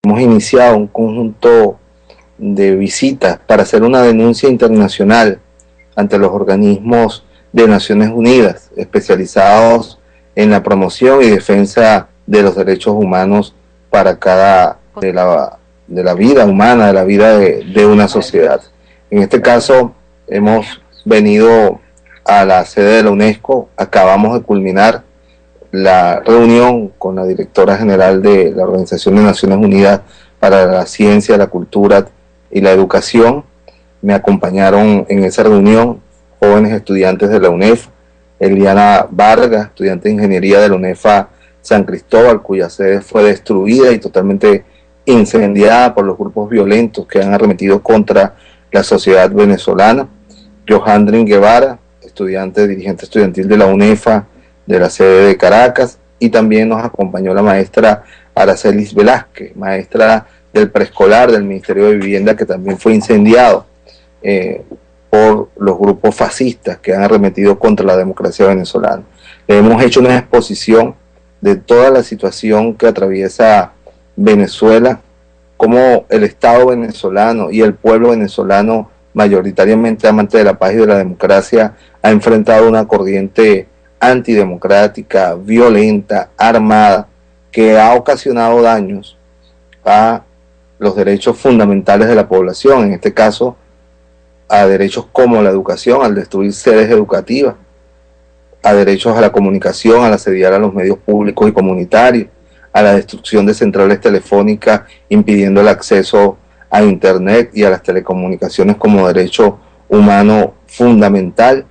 hemos iniciado un conjunto de visitas para hacer una denuncia internacional ante los organismos de Naciones Unidas, especializados en la promoción y defensa de los derechos humanos para cada de la vida humana, de la vida de una sociedad. En este caso, hemos venido a la sede de la UNESCO, acabamos de culminar la reunión con la directora general de la Organización de Naciones Unidas para la Ciencia, la Cultura y la Educación. Me acompañaron en esa reunión jóvenes estudiantes de la UNEFA, Eliana Vargas, estudiante de Ingeniería de la UNEFA San Cristóbal, cuya sede fue destruida y totalmente incendiada por los grupos violentos que han arremetido contra la sociedad venezolana. Johandrin Guevara, estudiante, dirigente estudiantil de la UNEFA, de la sede de Caracas, y también nos acompañó la maestra Aracelis Velázquez, maestra del preescolar del Ministerio de Vivienda, que también fue incendiado por los grupos fascistas que han arremetido contra la democracia venezolana. Le hemos hecho una exposición de toda la situación que atraviesa Venezuela, cómo el Estado venezolano y el pueblo venezolano, mayoritariamente amante de la paz y de la democracia, ha enfrentado una corriente antidemocrática, violenta, armada, que ha ocasionado daños a los derechos fundamentales de la población, en este caso a derechos como la educación, al destruir sedes educativas, a derechos a la comunicación, al asediar a los medios públicos y comunitarios, a la destrucción de centrales telefónicas, impidiendo el acceso a Internet y a las telecomunicaciones como derecho humano fundamental,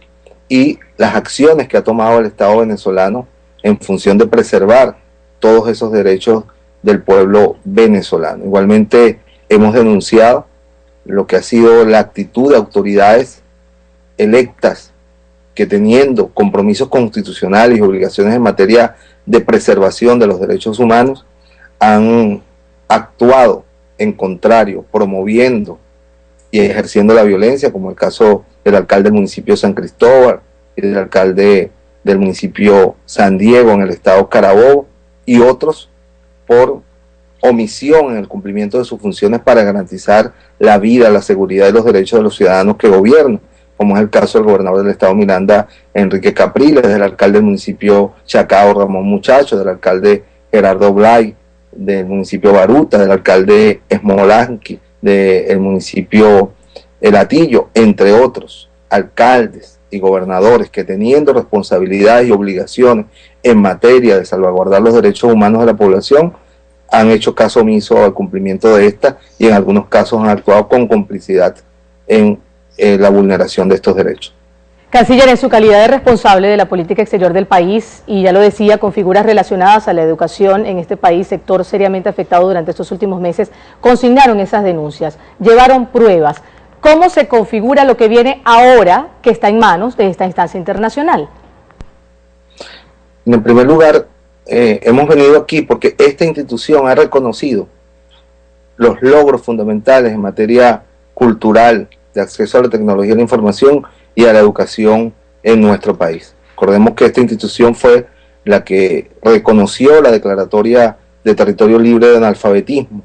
y las acciones que ha tomado el Estado venezolano en función de preservar todos esos derechos del pueblo venezolano. Igualmente hemos denunciado lo que ha sido la actitud de autoridades electas que, teniendo compromisos constitucionales y obligaciones en materia de preservación de los derechos humanos, han actuado en contrario, promoviendo y ejerciendo la violencia, como el caso del alcalde del municipio San Cristóbal y del alcalde del municipio San Diego en el estado Carabobo, y otros por omisión en el cumplimiento de sus funciones para garantizar la vida, la seguridad y los derechos de los ciudadanos que gobiernan, como es el caso del gobernador del estado Miranda, Enrique Capriles, del alcalde del municipio Chacao, Ramón Muchacho, del alcalde Gerardo Blay, del municipio Baruta, del alcalde Esmolanqui, del municipio El Hatillo, entre otros alcaldes y gobernadores que, teniendo responsabilidades y obligaciones en materia de salvaguardar los derechos humanos de la población, han hecho caso omiso al cumplimiento de esta, y en algunos casos han actuado con complicidad en la vulneración de estos derechos. Canciller, en su calidad de responsable de la política exterior del país, y ya lo decía, con figuras relacionadas a la educación en este país, sector seriamente afectado durante estos últimos meses, consignaron esas denuncias, llevaron pruebas. ¿Cómo se configura lo que viene ahora que está en manos de esta instancia internacional? En primer lugar, hemos venido aquí porque esta institución ha reconocido los logros fundamentales en materia cultural, de acceso a la tecnología y la información y a la educación en nuestro país. Recordemos que esta institución fue la que reconoció la declaratoria de territorio libre de analfabetismo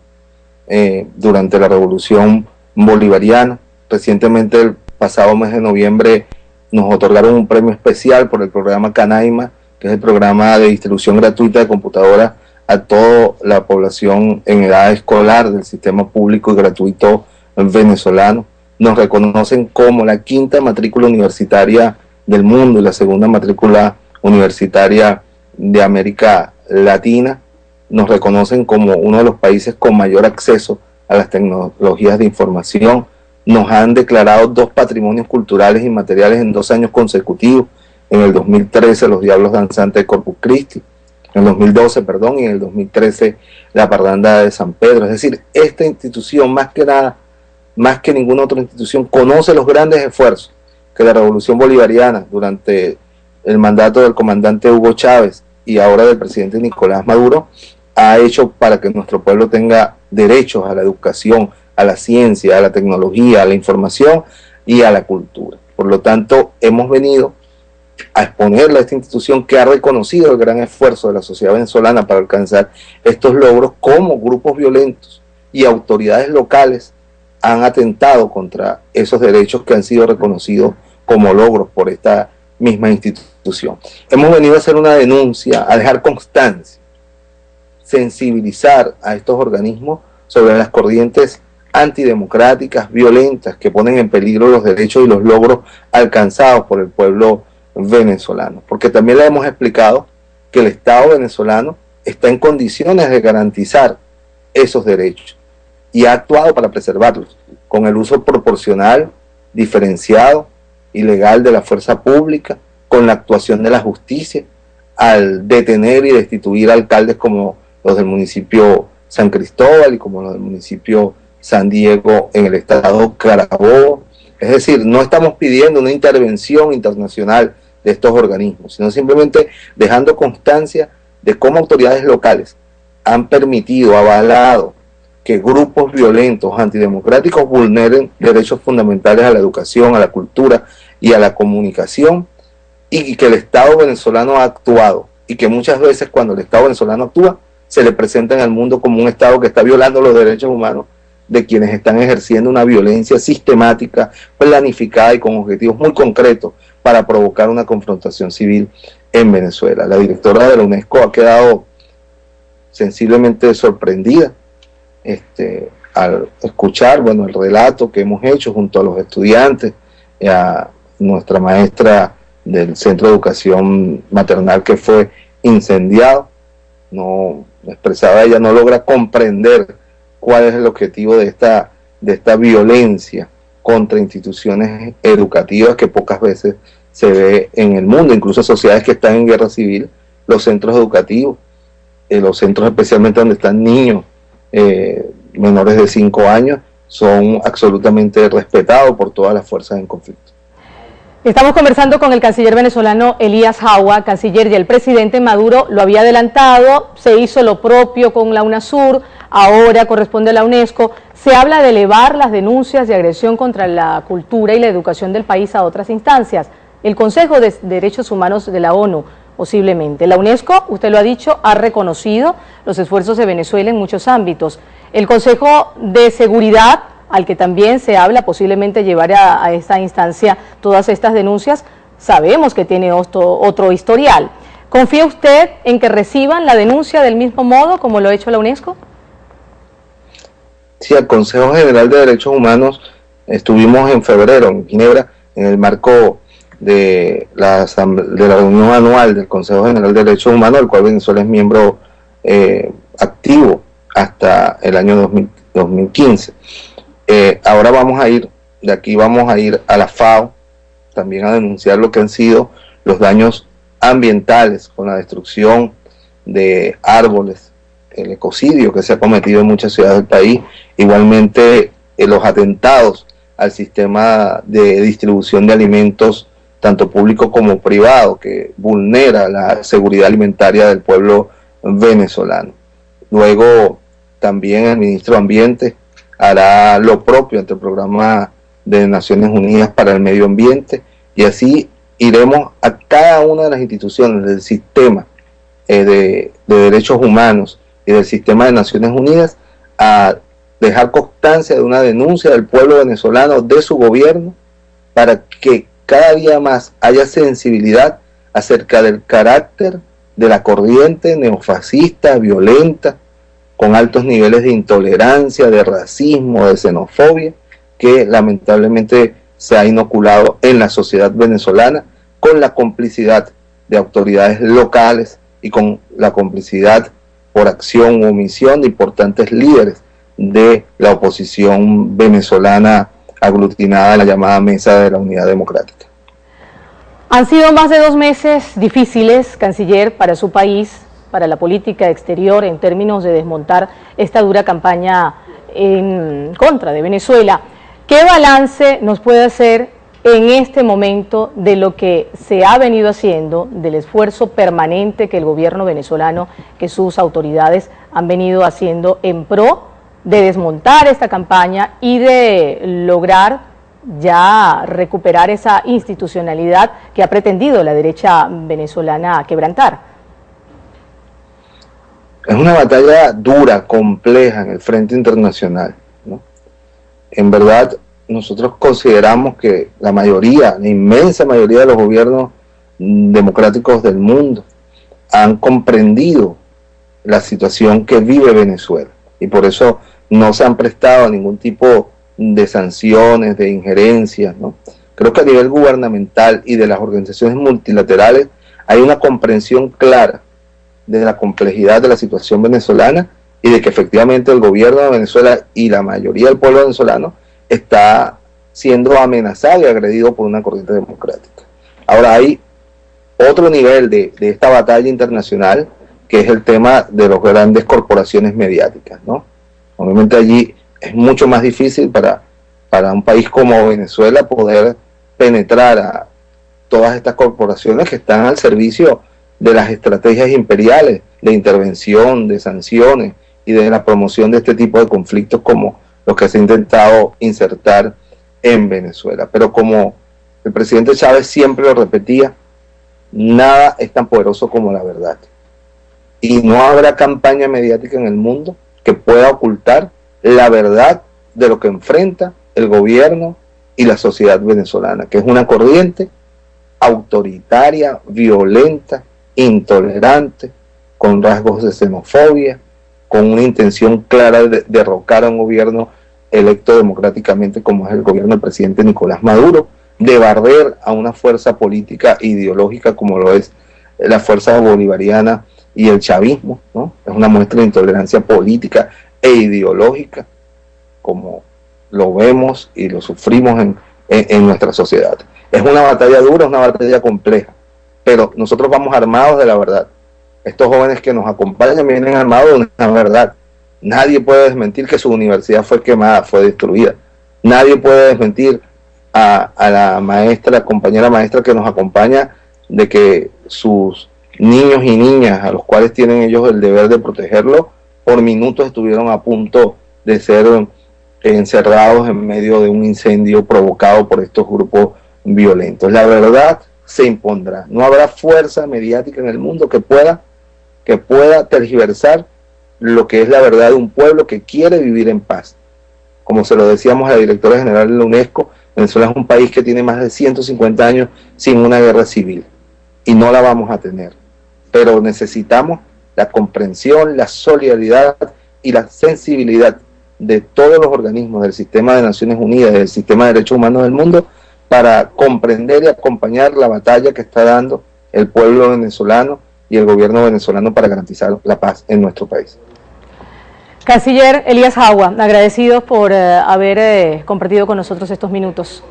durante la Revolución Bolivariana. Recientemente, el pasado mes de noviembre, nos otorgaron un premio especial por el programa Canaima, que es el programa de distribución gratuita de computadoras a toda la población en edad escolar del sistema público y gratuito venezolano. Nos reconocen como la quinta matrícula universitaria del mundo y la segunda matrícula universitaria de América Latina. Nos reconocen como uno de los países con mayor acceso a las tecnologías de información. Nos han declarado 2 patrimonios culturales inmateriales en 2 años consecutivos. En el 2013 los Diablos Danzantes de Corpus Christi, en el 2012, perdón, y en el 2013 la Parranda de San Pedro. Es decir, esta institución, más que nada, más que ninguna otra institución, conoce los grandes esfuerzos que la Revolución Bolivariana, durante el mandato del comandante Hugo Chávez y ahora del presidente Nicolás Maduro, ha hecho para que nuestro pueblo tenga derechos a la educación, a la ciencia, a la tecnología, a la información y a la cultura. Por lo tanto, hemos venido a exponerle a esta institución que ha reconocido el gran esfuerzo de la sociedad venezolana para alcanzar estos logros, cómo grupos violentos y autoridades locales han atentado contra esos derechos que han sido reconocidos como logros por esta misma institución. Hemos venido a hacer una denuncia, a dejar constancia, sensibilizar a estos organismos sobre las corrientes antidemocráticas, violentas, que ponen en peligro los derechos y los logros alcanzados por el pueblo venezolano. Porque también le hemos explicado que el Estado venezolano está en condiciones de garantizar esos derechos y ha actuado para preservarlos con el uso proporcional, diferenciado y legal de la fuerza pública, con la actuación de la justicia, al detener y destituir alcaldes como los del municipio San Cristóbal y como los del municipio San Diego en el estado Carabobo. Es decir, no estamos pidiendo una intervención internacional de estos organismos, sino simplemente dejando constancia de cómo autoridades locales han permitido, avalado, que grupos violentos, antidemocráticos, vulneren derechos fundamentales a la educación, a la cultura y a la comunicación, y que el Estado venezolano ha actuado, y que muchas veces cuando el Estado venezolano actúa, se le presenta en el mundo como un Estado que está violando los derechos humanos de quienes están ejerciendo una violencia sistemática, planificada y con objetivos muy concretos para provocar una confrontación civil en Venezuela. La directora de la UNESCO ha quedado sensiblemente sorprendida al escuchar, bueno, el relato que hemos hecho junto a los estudiantes, a nuestra maestra del Centro de Educación Maternal que fue incendiado. No expresaba, ella no logra comprender cuál es el objetivo de esta violencia contra instituciones educativas que pocas veces se ve en el mundo, incluso sociedades que están en guerra civil. Los centros educativos, los centros especialmente donde están niños menores de 5 años, son absolutamente respetados por todas las fuerzas en conflicto. Estamos conversando con el canciller venezolano Elías Jaua. Canciller, ya el presidente Maduro lo había adelantado, se hizo lo propio con la UNASUR, ahora corresponde a la UNESCO. Se habla de elevar las denuncias de agresión contra la cultura y la educación del país a otras instancias. El Consejo de Derechos Humanos de la ONU, posiblemente. La UNESCO, usted lo ha dicho, ha reconocido los esfuerzos de Venezuela en muchos ámbitos. El Consejo de Seguridad, al que también se habla, posiblemente llevar a esta instancia todas estas denuncias, sabemos que tiene otro historial. ¿Confía usted en que reciban la denuncia del mismo modo como lo ha hecho la UNESCO? Sí, al Consejo General de Derechos Humanos estuvimos en febrero en Ginebra, en el marco de la reunión anual del Consejo General de Derechos Humanos, del cual Venezuela es miembro activo hasta el año 2015. Ahora de aquí vamos a ir a la FAO, también a denunciar lo que han sido los daños ambientales con la destrucción de árboles, el ecocidio que se ha cometido en muchas ciudades del país, igualmente los atentados al sistema de distribución de alimentos, tanto público como privado, que vulnera la seguridad alimentaria del pueblo venezolano. Luego también el ministro de Ambiente hará lo propio ante el Programa de Naciones Unidas para el Medio Ambiente, y así iremos a cada una de las instituciones del sistema de derechos humanos y del sistema de Naciones Unidas a dejar constancia de una denuncia del pueblo venezolano, de su gobierno, para que cada día más haya sensibilidad acerca del carácter de la corriente neofascista, violenta, con altos niveles de intolerancia, de racismo, de xenofobia, que lamentablemente se ha inoculado en la sociedad venezolana, con la complicidad de autoridades locales y con la complicidad por acción u omisión de importantes líderes de la oposición venezolana aglutinada en la llamada Mesa de la Unidad Democrática. Han sido más de 2 meses difíciles, canciller, para su país, para la política exterior, en términos de desmontar esta dura campaña en contra de Venezuela. ¿Qué balance nos puede hacer en este momento de lo que se ha venido haciendo, del esfuerzo permanente que el gobierno venezolano, que sus autoridades han venido haciendo en pro de desmontar esta campaña y de lograr ya recuperar esa institucionalidad que ha pretendido la derecha venezolana quebrantar? Es una batalla dura, compleja en el frente internacional, ¿no? En verdad, nosotros consideramos que la inmensa mayoría de los gobiernos democráticos del mundo han comprendido la situación que vive Venezuela y por eso no se han prestado a ningún tipo de sanciones, de injerencias, ¿no? Creo que a nivel gubernamental y de las organizaciones multilaterales hay una comprensión clara de la complejidad de la situación venezolana y de que efectivamente el gobierno de Venezuela y la mayoría del pueblo venezolano está siendo amenazado y agredido por una corriente democrática. Ahora hay otro nivel de esta batalla internacional, que es el tema de las grandes corporaciones mediáticas, ¿no? Obviamente allí es mucho más difícil para un país como Venezuela poder penetrar a todas estas corporaciones que están al servicio de las estrategias imperiales de intervención, de sanciones y de la promoción de este tipo de conflictos como los que se ha intentado insertar en Venezuela. Pero como el presidente Chávez siempre lo repetía, nada es tan poderoso como la verdad. Y no habrá campaña mediática en el mundo que pueda ocultar la verdad de lo que enfrenta el gobierno y la sociedad venezolana, que es una corriente autoritaria, violenta, intolerante, con rasgos de xenofobia, con una intención clara de derrocar a un gobierno electo democráticamente como es el gobierno del presidente Nicolás Maduro, de barrer a una fuerza política e ideológica como lo es la fuerza bolivariana y el chavismo, ¿no? Es una muestra de intolerancia política e ideológica, como lo vemos y lo sufrimos en nuestra sociedad. Es una batalla dura, es una batalla compleja, pero nosotros vamos armados de la verdad. Estos jóvenes que nos acompañan vienen armados de una verdad. Nadie puede desmentir que su universidad fue quemada, fue destruida. Nadie puede desmentir a la maestra, la compañera maestra que nos acompaña, de que sus niños y niñas, a los cuales tienen ellos el deber de protegerlo, por minutos estuvieron a punto de ser encerrados en medio de un incendio provocado por estos grupos violentos. La verdad se impondrá. No habrá fuerza mediática en el mundo que pueda tergiversar lo que es la verdad de un pueblo que quiere vivir en paz. Como se lo decíamos a la directora general de la UNESCO, Venezuela es un país que tiene más de 150 años sin una guerra civil y no la vamos a tener. Pero necesitamos la comprensión, la solidaridad y la sensibilidad de todos los organismos del sistema de Naciones Unidas, del sistema de derechos humanos del mundo, para comprender y acompañar la batalla que está dando el pueblo venezolano y el gobierno venezolano para garantizar la paz en nuestro país. Canciller Elías Jagua, agradecidos por haber compartido con nosotros estos minutos.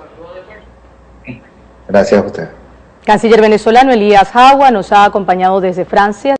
Gracias a usted. Canciller venezolano Elías Jagua nos ha acompañado desde Francia.